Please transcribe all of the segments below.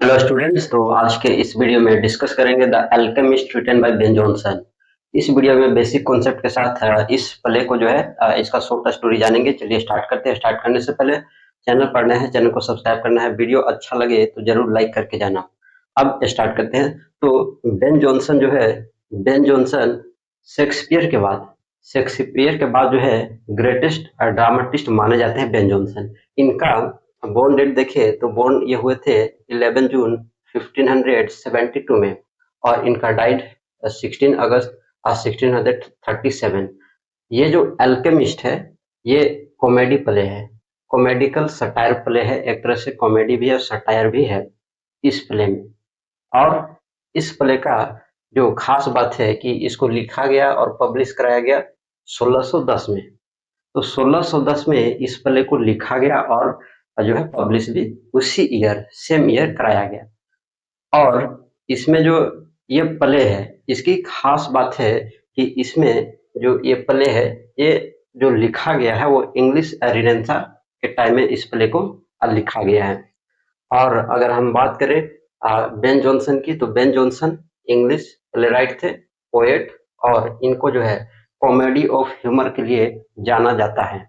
Hello students. तो आज के इस वीडियो में डिस्कस करेंगे the Alchemist written by Ben Jonson. इस वीडियो में बेसिक कॉन्सेप्ट के साथ इस प्ले को जो है इसका शॉर्ट स्टोरी जानेंगे। चलिए स्टार्ट करते हैं। स्टार्ट करने से पहले चैनल पर नए हैं, चैनल को सब्सक्राइब करना है। वीडियो अच्छा लगे तो जरूर लाइक करके जाना। अब स्टार्ट करते हैं। तो बेन जॉनसन जो है, बेन जॉनसन शेक्सपियर के बाद शेक्सपियर के बाद जो है ग्रेटेस्ट ड्रामाटिस्ट माने जाते हैं बेन जॉनसन। इनका बोर्न डेट देखे तो बोर्न ये हुए थे 11 जून 1572 में, और इनका डाइड 16 अगस्त 1637। ये जो अल्केमिस्ट है ये कॉमेडी प्ले है, कॉमेडिकल सटायर प्ले है। एक तरह से कॉमेडी भी है, सटायर भी है इस प्ले में। और इस प्ले का जो खास बात है कि इसको लिखा गया और पब्लिश कराया गया 1610 में। तो 1610 में इस प्ले को लिखा गया और जो है पब्लिश भी उसी ईयर, सेम ईयर कराया गया। और इसमें जो ये प्ले है, इसकी खास बात है कि इसमें जो ये प्ले है, ये जो लिखा गया है वो इंग्लिश रिनेसां के टाइम में इस प्ले को लिखा गया है। और अगर हम बात करें बेन जॉनसन की, तो बेन जॉनसन इंग्लिश प्लेराइट थे, पोएट, और इनको जो है कॉमेडी ऑफ ह्यूमर के लिए जाना जाता है।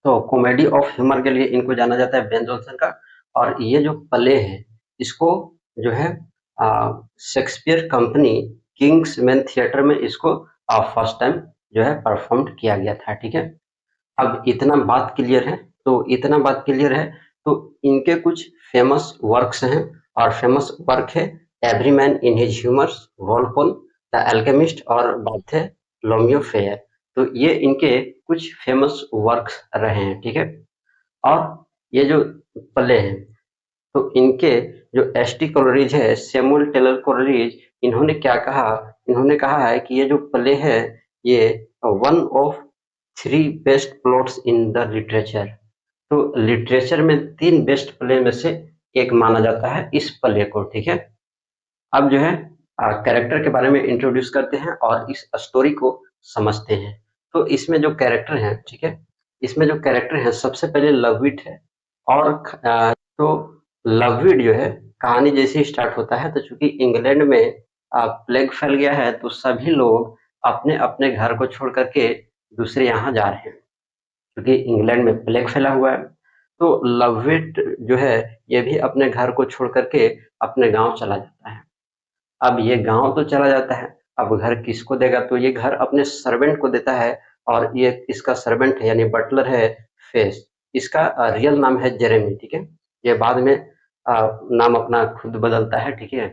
तो कॉमेडी ऑफ ह्यूमर के लिए इनको जाना जाता है बेन जॉनसन का। और ये जो प्ले है इसको जो है Shakespeare company Kings man theatre में इसको फर्स्ट टाइम जो है परफॉर्म किया गया था। ठीक है, अब इतना बात क्लियर है। तो इतना बात क्लियर है तो इनके कुछ फेमस वर्क्स हैं, और फेमस वर्क है every man in his humours, Walpole, the alchemist, और बात है रोमियो फेयर। तो ये इनके कुछ फेमस वर्क्स रहे हैं। ठीक है, और ये जो प्ले हैं तो इनके जो एसटी कोलरिज है, सैमुअल टेलर कोलरिज, इन्होंने क्या कहा, इन्होंने कहा है कि ये जो प्ले है ये one of three best plots in the literature. तो लिटरेचर में तीन बेस्ट प्ले में से एक माना जाता है इस प्ले को। ठीक है, अब जो है कैरेक्टर के बारे में इंट्रोड्यूस करते हैं और इस स्टोरी को समझते हैं। तो इसमें जो कैरेक्टर हैं, ठीक है, इसमें जो कैरेक्टर हैं सबसे पहले लवविट है। और तो लवविट जो है कहानी जैसे ही स्टार्ट होता है, तो चूंकि इंग्लैंड में प्लेग फैल गया है तो सभी लोग अपने अपने घर को छोड़ करके दूसरे यहाँ जा रहे हैं, क्योंकि इंग्लैंड में प्लेग फैला हुआ है। तो लवविट जो है ये भी अपने घर को छोड़ करके अपने गांव चला जाता है। अब ये गांव तो चला जाता है, अब घर किसको देगा, तो ये घर अपने सर्वेंट को देता है। और ये इसका सर्वेंट है यानी बटलर है फेस। इसका रियल नाम है जेरेमी। ठीक है, ये बाद में नाम अपना खुद बदलता है। ठीक है,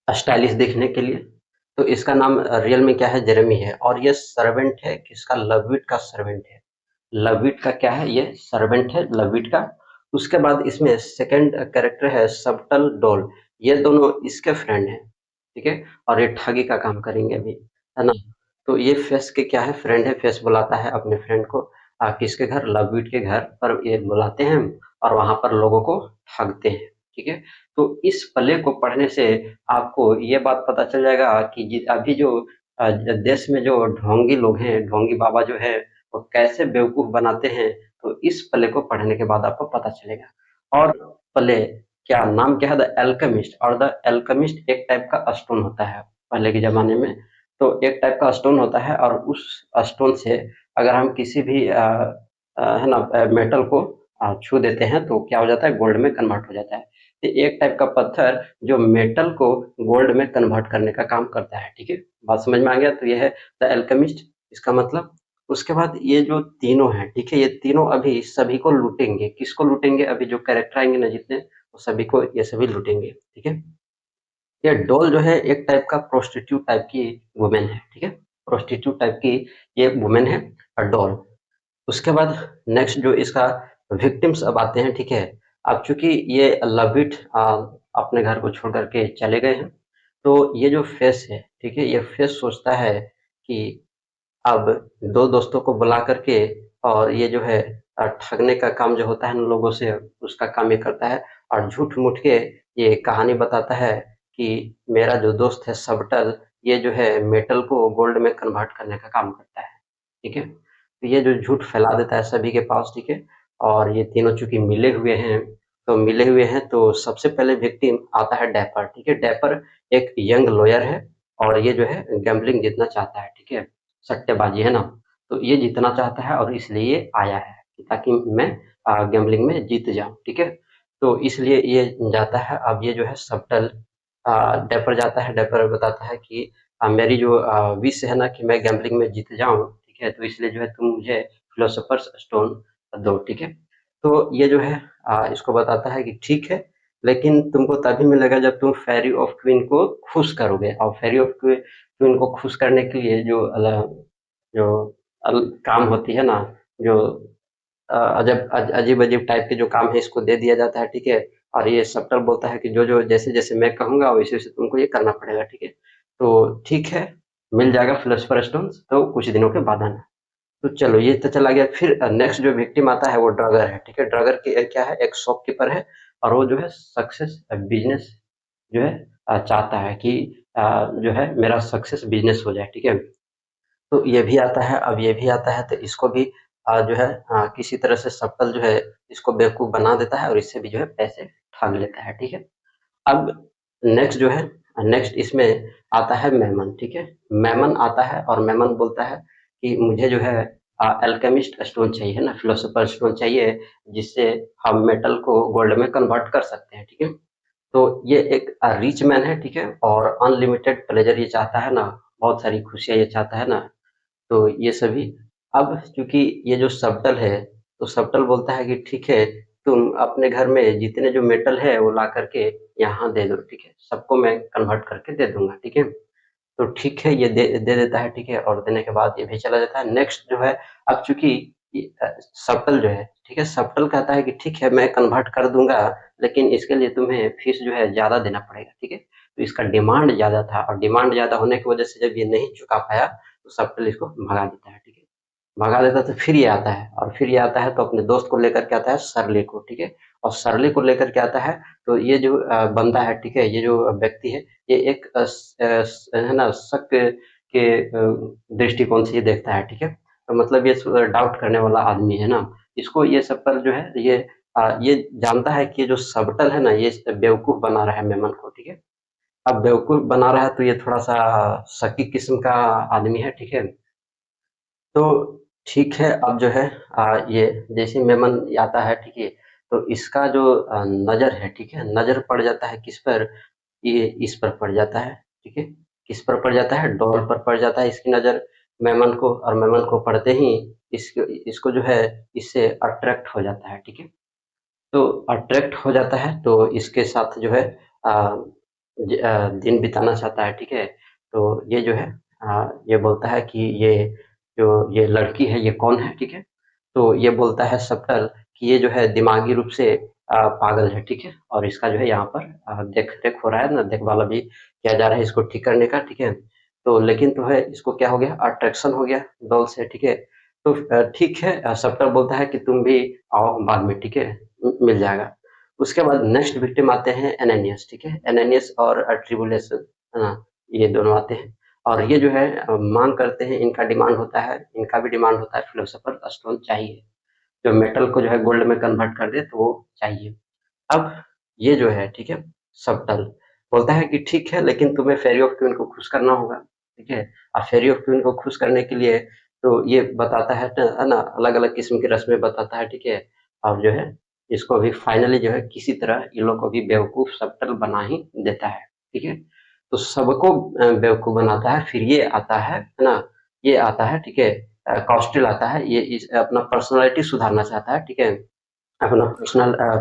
स्टाइलिश दिखने के लिए। तो इसका नाम रियल में क्या है, जेरेमी है। और ये सर्वेंट है किसका, लवविट का सर्वेंट है। लवविट का क्या है, ये सर्वेंट है लवविट का। उसके बाद इसमें सेकंड कैरेक्टर है सबटल डॉल। ये दोनों इसके फ्रेंड हैं। ठीक है, और ये ठगी का काम करेंगे अभी, है ना। तो ये फेस के क्या है, फ्रेंड है। फेस बुलाता है अपने फ्रेंड को किसके घर, लवविट के घर पर ये बुलाते हैं, और वहां पर लोगों को ठगते हैं। ठीक है, तो इस प्ले को पढ़ने से आपको ये बात पता चल जाएगा कि अभी जो देश में जो ढोंगी लोग हैं, ढोंगी बाबा जो है, वो कैसे बेवकूफ बनाते हैं। तो इस प्ले को पढ़ने के बाद आपको पता चलेगा। और प्ले क्या नाम क्या है, द एल्केमिस्ट। और द एल्केमिस्ट एक टाइप का स्टोन होता है पहले के जमाने में। तो एक टाइप का स्टोन होता है, और उस स्टोन से अगर हम किसी भी है ना मेटल को छू देते हैं तो क्या हो जाता है, गोल्ड में कन्वर्ट हो जाता है। तो एक टाइप का पत्थर जो मेटल को गोल्ड में कन्वर्ट करने का काम करता है। ठीक है, बात समझ में आ गया। तो ये है द एल्केमिस्ट, इसका मतलब। उसके बाद ये जो तीनों हैं, ठीक है, ये तीनों अभी सभी को लूटेंगे। किसको लूटेंगे, अभी जो कैरेक्टर आएंगे ना जितने, वो सभी को ये सभी लूटेंगे। ठीक है, ये डॉल जो है एक टाइप का प्रोस्टिट्यूट टाइप की वुमेन है। ठीक है, प्रोस्टिट्यूट टाइप की ये वुमेन है, डॉल। उसके बाद नेक्स्ट जो इसका विक्टिम्स अब आते हैं। ठीक है, अब चूंकि ये लविट अपने घर को छोड़ करके चले गए हैं, तो ये जो फेस है, ठीक है, ये फेस सोचता है कि अब दो दोस्तों को बुला करके, और ये जो है ठगने का काम जो होता है उन लोगों से, उसका काम ये करता है। और झूठ मूठ के ये कहानी बताता है कि मेरा जो दोस्त है सबटल, ये जो है मेटल को गोल्ड में कन्वर्ट करने का काम करता है। ठीक है, तो ये जो झूठ फैला देता है सभी के पास। ठीक है, और ये तीनों चूंकि मिले हुए हैं, तो मिले हुए हैं। तो सबसे पहले विक्टिम आता है डैपर, ठीक है। डैपर एक यंग लॉयर है और ये जो है गैम्बलिंग जीतना चाहता है, ठीक है। सट्टेबाजी है ना, तो ये जीतना चाहता है और इसलिए ये आया है ताकि मैं गैम्बलिंग में जीत जाऊं, ठीक है। तो इसलिए ये जाता है। अब ये जो है सबटल डैपर जाता है। डैपर बताता है कि मेरी जो विश है ना कि मैं गैम्बलिंग में जीत जाऊं, ठीक है, तो इसलिए जो है तुम मुझे फिलोसोफर्स स्टोन दो, ठीक है। तो ये जो है इसको बताता है कि ठीक है, लेकिन तुमको तभी मिलेगा जब तुम फेरी ऑफ क्वीन को खुश करोगे। और फेरी ऑफ क्वीन को खुश करने के लिए जो काम होती है ना, जो अजीब अजीब टाइप के जो काम है इसको दे दिया जाता है, ठीक है। और ये सबटल बोलता है कि जो जो जैसे जैसे मैं कहूंगा वैसे वैसे तुमको ये करना पड़ेगा, ठीक है। तो ठीक है, मिल जाएगा फिलोसफर स्टोन्स, तो कुछ दिनों के बाद आना। तो चलो ये तो चला गया। फिर नेक्स्ट जो विक्टिम आता है वो ड्रगर है, ठीक है। ड्रगर की क्या है, एक शॉपकीपर है और वो जो है सक्सेस बिजनेस जो है चाहता है कि जो है मेरा सक्सेस बिजनेस हो जाए, ठीक है। तो ये भी आता है। अब ये भी आता है तो इसको भी जो है किसी तरह से सफल जो है इसको बेवकूफ बना देता है और इससे भी जो है पैसे ठग लेता है, ठीक है। अब नेक्स्ट जो है, नेक्स्ट इसमें आता है मेमन, ठीक है। मेमन आता है और मेमन बोलता है कि मुझे जो है अल्केमिस्ट स्टोन चाहिए ना, फिलोसोफर स्टोन चाहिए, जिससे हम मेटल को गोल्ड में कन्वर्ट कर सकते हैं, ठीक है। तो ये एक रिच मैन है, ठीक है, और अनलिमिटेड प्लेजर ये चाहता है ना, बहुत सारी खुशियां ये चाहता है ना। तो ये सभी। अब चूंकि ये जो सबटल है, तो सबटल बोलता है कि ठीक है, तुम अपने घर में जितने जो मेटल है वो ला करके यहाँ दे दो, ठीक है, सबको मैं कन्वर्ट करके दे दूंगा, ठीक है। तो ठीक है, ये दे देता है, ठीक है, और देने के बाद ये भी चला जाता है। नेक्स्ट जो है, अब चूंकि सबटल जो है, ठीक है, सबटल कहता है कि ठीक है मैं कन्वर्ट कर दूंगा, लेकिन इसके लिए तुम्हें फीस जो है ज्यादा देना पड़ेगा, ठीक है। तो इसका डिमांड ज्यादा था और डिमांड ज्यादा होने की वजह से जब ये नहीं चुका पाया तो सबटल इसको भगा देता है, ठीक है। भगा देता तो फिर ये आता है, और फिर ये आता है तो अपने दोस्त को लेकर के आता है, सरले को, ठीक है। और सरले को लेकर के आता है। तो ये जो बंदा है, ठीक है, ये जो व्यक्ति है, ये एक है ना शक के दृष्टिकोण से ये देखता है, ठीक है। तो मतलब ये डाउट करने वाला आदमी है ना, इसको ये सब पर जो है ये जानता है कि ये जो सबटल है ना ये बेवकूफ बना रहा है मेमन को, ठीक है। अब बेवकूफ बना रहा है तो ये थोड़ा सा शकी किस्म का आदमी है, ठीक है। तो ठीक है, अब जो है ये जैसे मेमन आता है, ठीक है, तो इसका जो नजर है, ठीक है, नजर पड़ जाता है किस पर, ये इस पर पड़ जाता है, ठीक है। किस पर पड़ जाता है, डॉल पर पड़ जाता है इसकी नजर, मेमन को। और मेमन को पड़ते ही इसको इसको जो है इससे अट्रैक्ट हो जाता है, ठीक है। तो अट्रैक्ट हो जाता है तो इसके साथ जो है दिन बिताना चाहता है, ठीक है। तो ये जो है ये बोलता है कि ये लड़की है ये कौन है, ठीक है। तो ये बोलता है सबटल कि ये जो है दिमागी रूप से पागल है, ठीक है, और इसका जो है यहाँ पर देख रेख हो रहा है ना, देखभाल भी किया जा रहा है इसको ठीक करने का, ठीक है। तो लेकिन तो है इसको क्या हो गया, अट्रैक्शन हो गया डॉल से, ठीक है। तो ठीक है, सबटल बोलता है कि तुम भी आओ बाद में, ठीक है, मिल जाएगा। उसके बाद नेक्स्ट विक्टिम आते हैं एनानियस, ठीक है। एनानियस और ट्रिबुलस, है ना, ये दोनों आते हैं। और ये जो है मांग करते हैं, इनका डिमांड होता है, इनका भी डिमांड होता है फिलोसोफर स्टोन चाहिए, जो मेटल को जो है गोल्ड में कन्वर्ट कर दे तो वो चाहिए। अब ये जो है, ठीक है, सबटल बोलता है कि ठीक है, लेकिन तुम्हें फेरी ऑफ क्वीन को खुश करना होगा, ठीक है। और फेरी ऑफ क्वीन को खुश करने के लिए तो ये बताता है ना, अलग अलग किस्म की रस्में बताता है, ठीक है। और जो है इसको भी फाइनली जो है किसी तरह इन लोग को भी बेवकूफ सबटल बना ही देता है, ठीक है। तो सबको बेवकूफ बनाता है। फिर ये आता है ना, ये आता है, ठीक है। कॉस्टिल आता है, ये अपना पर्सनालिटी सुधारना चाहता है, ठीक है। अपना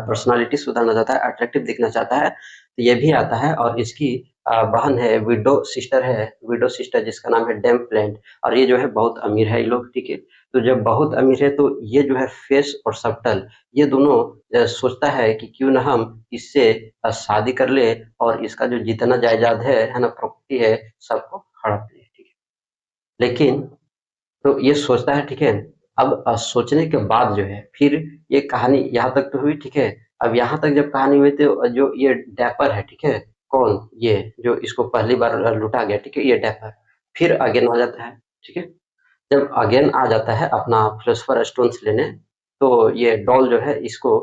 पर्सनालिटी सुधारना चाहता है, अट्रैक्टिव दिखना चाहता है, तो ये भी आता है। और इसकी बहन है, विडो सिस्टर जिसका नाम है डेम प्लेंट। और ये जो है बहुत अमीर है ये लोग, ठीक है। तो जब बहुत अमीर है तो ये जो है फेस और सबटल ये दोनों सोचता है कि क्यों ना हम इससे शादी कर ले और इसका जो जितना जायदाद है ना, प्रॉपर्टी है, सबको हड़प ले, ठीक है। लेकिन तो ये सोचता है, ठीक है। अब सोचने के बाद जो है फिर ये कहानी यहाँ तक तो हुई, ठीक है। अब यहाँ तक जब कहानी हुई तो जो ये डैपर है, ठीक है, कौन, ये जो इसको पहली बार लूटा गया, ठीक है, ये डैपर फिर अगेन आ जाता है, ठीक है। जब अगेन आ जाता है अपना फिलोसफर स्टोन्स लेने, तो ये डॉल जो है इसको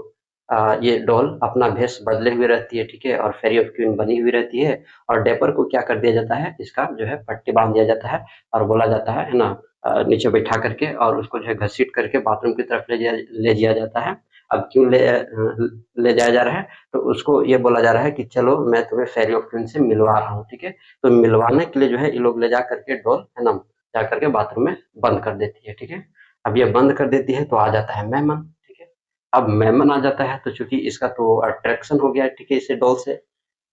ये डॉल अपना भेष बदले हुए रहती है, ठीक है, और फेरी ऑफ क्वीन बनी हुई रहती है। और डेपर को क्या कर दिया जाता है, इसका जो है पट्टी बांध दिया जाता है और बोला जाता है ना, नीचे बैठा करके और उसको जो है घसीट करके बाथरूम की तरफ ले जाया जाता है। अब क्यों ले जाया जा रहा है, तो उसको ये बोला जा रहा है कि चलो मैं तुम्हें फेरी ऑफ क्वीन से मिलवा रहा हूँ, ठीक है। तो मिलवाने के लिए जो है ये लोग ले जा करके डॉल है ना, जा करके बाथरूम में बंद कर देती है, ठीक है। अब ये बंद कर देती है तो आ जाता है मेमन, ठीक है। अब मेमन आ जाता है तो चूंकि इसका तो अट्रैक्शन हो गया है, ठीक है, इसे डॉल से,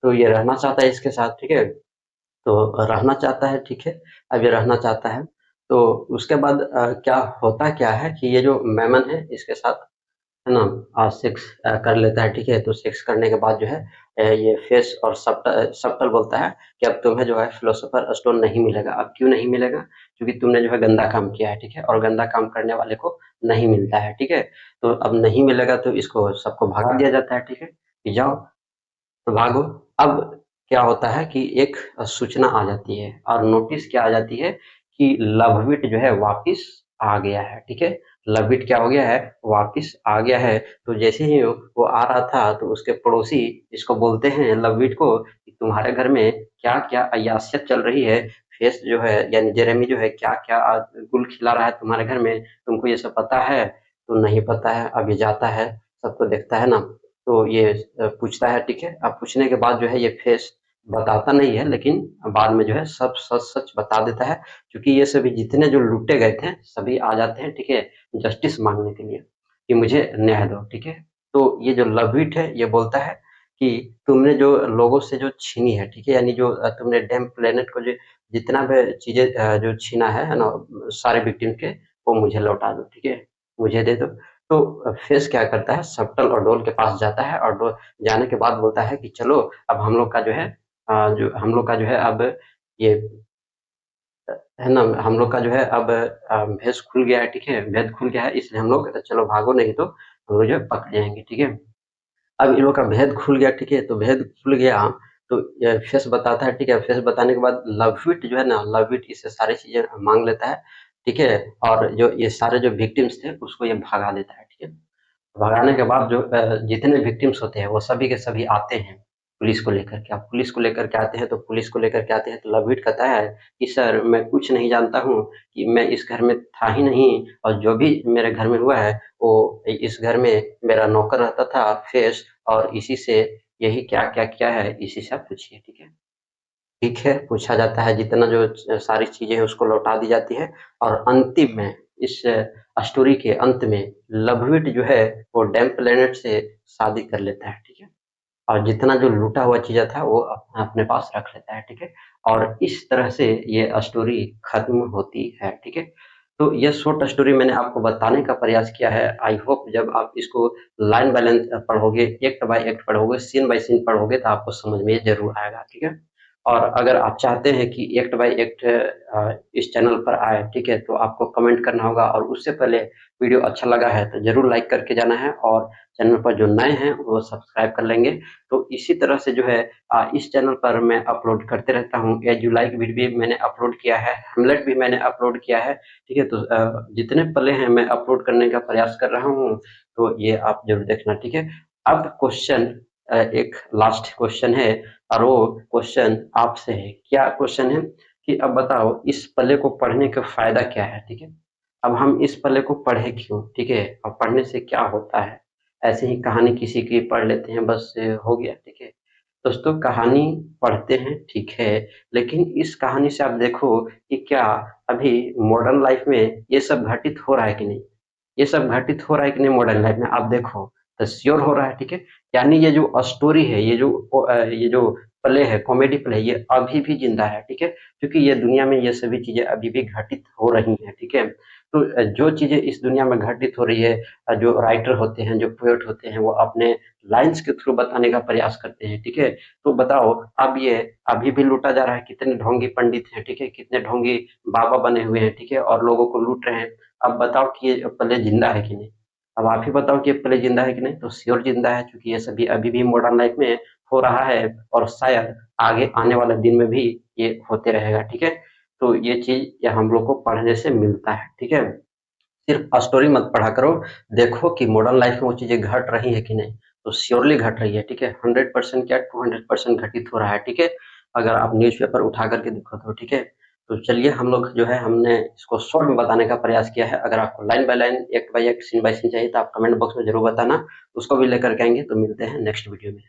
तो ये रहना चाहता है इसके साथ, ठीक है। तो रहना चाहता है, ठीक है। अब ये रहना चाहता है, तो उसके बाद क्या होता क्या है कि ये जो मेमन है इसके साथ है ना, सेक्स कर लेता है, ठीक है। तो सेक्स करने के बाद जो है ये फेस और सब्टल बोलता है कि अब तुम्हें जो है फिलोसोफर स्टोन नहीं मिलेगा। अब क्यों नहीं मिलेगा, क्योंकि तुमने जो है गंदा काम किया है, ठीक है, और गंदा काम करने वाले को नहीं मिलता है, ठीक है। तो अब नहीं मिलेगा तो इसको सबको भगा दिया जाता है, ठीक है, कि जाओ, तो भागो। अब क्या होता है कि एक सूचना आ जाती है और नोटिस क्या आ जाती है कि लवविट जो है वापिस आ गया है, ठीक है। लवविट क्या हो गया है, वापिस आ गया है। तो जैसे ही वो आ रहा था तो उसके पड़ोसी इसको बोलते हैं लवविट को कि तुम्हारे घर में क्या क्या अय्यासियत चल रही है। फेस जो है यानी जेरेमी जो है क्या क्या गुल खिला रहा है तुम्हारे घर में, तुमको ये सब पता है? तो नहीं पता है। अब ये जाता है, सबको देखता है ना, तो ये पूछता है, ठीक है। अब पूछने के बाद जो है ये फेस बताता नहीं है, लेकिन बाद में जो है सब सच सच बता देता है, क्योंकि ये सभी जितने जो लूटे गए थे सभी आ जाते हैं, ठीक है, जस्टिस मांगने के लिए कि मुझे न्याय दो, ठीक है। तो ये जो लवइट है ये बोलता है कि तुमने जो लोगों से जो छीनी है, ठीक है, यानी जो तुमने डैम प्लेनेट को जो जितना भी चीजें जो छीना है ना, सारे विक्टिम के, वो मुझे लौटा दो, ठीक है, मुझे दे दो। तो फेस क्या करता है, सप्टल और डोल के पास जाता है और डोल जाने के बाद बोलता है कि चलो अब हम लोग का जो है जो हम लोग का जो है अब ये है ना, हम लोग का जो है अब भेष खुल गया है, ठीक है, भेद खुल गया है, इसलिए हम लोग चलो भागो, नहीं तो हम लोग जो है पकड़ जाएंगे, ठीक है। अब इन लोग का भेद खुल गया, ठीक है, तो भेद खुल गया तो ये फेस बताता है, ठीक है। फेस बताने के बाद लवविट जो है ना, लवविट इससे सारी चीजें मांग लेता है, ठीक है। और जो ये सारे जो विक्टिम्स थे उसको ये भगा देता है, ठीक है। भगाने के बाद जो जितने विक्टिम्स होते हैं वो सभी के सभी आते हैं पुलिस को लेकर के। अब पुलिस को लेकर के आते हैं, तो पुलिस को लेकर के आते हैं तो लवइट कहता है कि सर मैं कुछ नहीं जानता हूँ, कि मैं इस घर में था ही नहीं, और जो भी मेरे घर में हुआ है वो इस घर में मेरा नौकर रहता था फेस, और इसी से यही क्या क्या किया है इसी से आप पूछिए, ठीक है। ठीक है, पूछा जाता है, जितना जो सारी चीजें हैं उसको लौटा दी जाती है। और अंतिम में इस स्टोरी के अंत में लवविट जो है वो डैम प्लेनेट से शादी कर लेता है, ठीक है। और जितना जो लूटा हुआ चीज़ें था वो अपने पास रख लेता है, ठीक है। और इस तरह से ये स्टोरी खत्म होती है, ठीक है। तो ये शॉर्ट स्टोरी मैंने आपको बताने का प्रयास किया है। आई होप जब आप इसको लाइन बाय लाइन पढ़ोगे, एक्ट बाय एक्ट पढ़ोगे, सीन बाय सीन पढ़ोगे तो आपको समझ में ज़रूर आएगा, ठीक है। और अगर आप चाहते हैं कि एक्ट बाय एक्ट इस चैनल पर आए, ठीक है, तो आपको कमेंट करना होगा, और उससे पहले वीडियो अच्छा लगा है तो ज़रूर लाइक करके जाना है, और चैनल पर जो नए हैं वो सब्सक्राइब कर लेंगे। तो इसी तरह से जो है इस चैनल पर मैं अपलोड करते रहता हूँ। एज यू लाइक भी मैंने अपलोड किया है, हेमलेट भी मैंने अपलोड किया है, ठीक है। तो जितने पले हैं मैं अपलोड करने का प्रयास कर रहा हूँ, तो ये आप जरूर देखना, ठीक है। अब क्वेश्चन एक लास्ट क्वेश्चन है, और वो क्वेश्चन आपसे है। क्या क्वेश्चन है कि अब बताओ इस पले को पढ़ने का फायदा क्या है, ठीक है। अब हम इस पले को पढ़े क्यों, ठीक है, और पढ़ने से क्या होता है। ऐसे ही कहानी किसी की पढ़ लेते हैं बस हो गया, ठीक है। दोस्तों कहानी पढ़ते हैं, ठीक है, लेकिन इस कहानी से आप देखो कि क्या अभी मॉडर्न लाइफ में ये सब घटित हो रहा है कि नहीं। ये सब घटित हो रहा है कि नहीं मॉडर्न लाइफ में, आप देखो तो श्योर हो रहा है, ठीक है। यानी ये जो स्टोरी है, ये जो प्ले है, कॉमेडी प्ले, ये अभी भी जिंदा है, ठीक है, क्योंकि ये दुनिया में ये सभी चीजें अभी भी घटित हो रही हैं, ठीक है। तो जो चीजें इस दुनिया में घटित हो रही है, जो राइटर होते हैं, जो पोएट होते हैं, वो अपने लाइन्स के थ्रू बताने का प्रयास करते हैं, ठीक है। तो बताओ अब ये अभी भी लूटा जा रहा है, कितने ढोंगी पंडित हैं, ठीक है, कितने ढोंगी बाबा बने हुए हैं, ठीक है, और लोगों को लूट रहे हैं। अब बताओ कि ये प्ले जिंदा है कि नहीं। अब आप ही बताओ कि ये प्ले जिंदा है कि नहीं। तो श्योर जिंदा है, क्योंकि ये सभी अभी भी मॉडर्न लाइफ में हो रहा है, और शायद आगे आने वाले दिन में भी ये होते रहेगा, ठीक है। तो ये चीज ये हम लोग को पढ़ने से मिलता है, ठीक है। सिर्फ स्टोरी मत पढ़ा करो, देखो कि मॉडर्न लाइफ में वो चीजें घट रही है कि नहीं। तो श्योरली घट रही है, ठीक है। 100% क्या 200% घटित हो रहा है, ठीक है। अगर आप न्यूज़पेपर उठा करके देखो तो, ठीक है। तो चलिए हम लोग जो है हमने इसको शॉर्ट में बताने का प्रयास किया है। अगर आपको line by line, act by act, scene by scene चाहिए तो आप कमेंट बॉक्स में जरूर बताना, उसको भी लेकर के आएंगे। तो मिलते हैं नेक्स्ट वीडियो में।